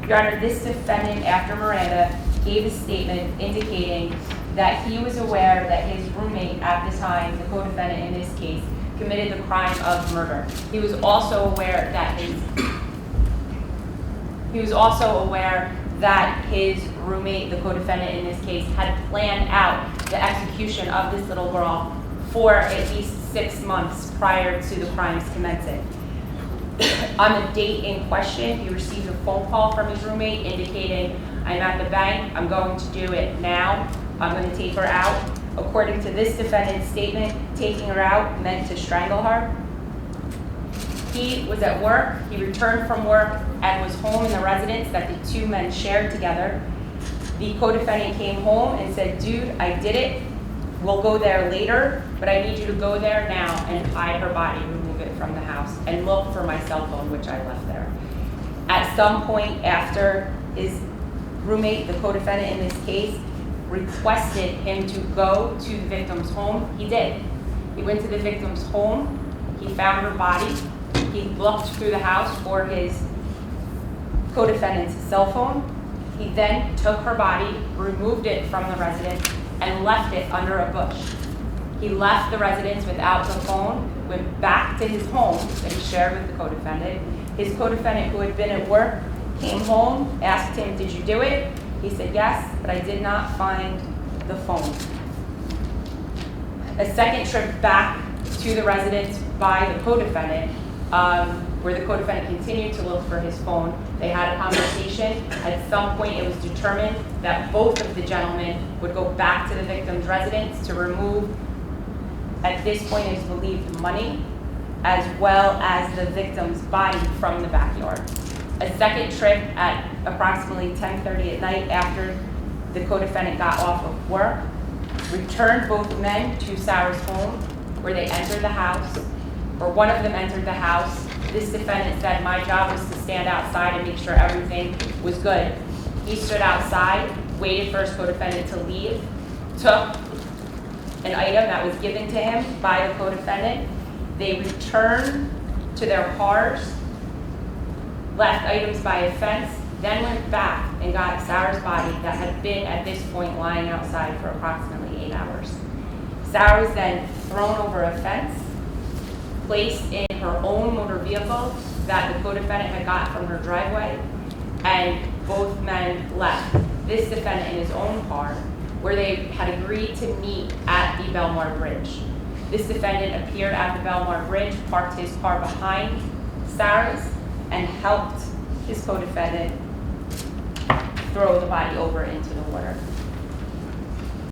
Your Honor, this defendant, after Miranda, gave a statement indicating that he was aware that his roommate at the time, the co-defendant in this case, committed the crime of murder. He was also aware that his roommate, the co-defendant in this case, had planned out the execution of this little girl for at least 6 months prior to the crime's commencing. On the date in question, he received a phone call from his roommate indicating, I'm at the bank, I'm going to do it now, I'm going to take her out. According to this defendant's statement, taking her out meant to strangle her. He was at work, he returned from work and was home in the residence that the two men shared together. The co-defendant came home and said, dude, I did it, we'll go there later, but I need you to go there now and hide her body, remove it from the house, and look for my cell phone, which I left there. At some point after his roommate, the co-defendant in this case, requested him to go to the victim's home, he did. He went to the victim's home, he found her body, he looked through the house for his co-defendant's cell phone. He then took her body, removed it from the residence, and left it under a bush. He left the residence without the phone, went back to his home that he shared with the co-defendant. His co-defendant, who had been at work, came home, asked him, did you do it? He said, yes, but I did not find the phone. A second trip back to the residence by the co-defendant, where the co-defendant continued to look for his phone. They had a conversation. At some point, it was determined that both of the gentlemen would go back to the victim's residence to remove, at this point it is believed, money, as well as the victim's body from the backyard. A second trip at approximately 10:30 at night after the co-defendant got off of work, returned both men to Sarah's home, where they entered the house, or one of them entered the house. This defendant said, my job was to stand outside and make sure everything was good. He stood outside, waited for his co-defendant to leave, took an item that was given to him by the co-defendant. They returned to their cars, left items by a fence, then went back and got Sarah's body that had been at this point lying outside for approximately 8 hours. Sarah was then thrown over a fence, placed in her own motor vehicle that the co-defendant had got from her driveway, and both men left. This defendant in his own car, where they had agreed to meet at the Belmar Bridge. This defendant appeared at the Belmar Bridge, parked his car behind Sarah's, and helped his co-defendant throw the body over into the water.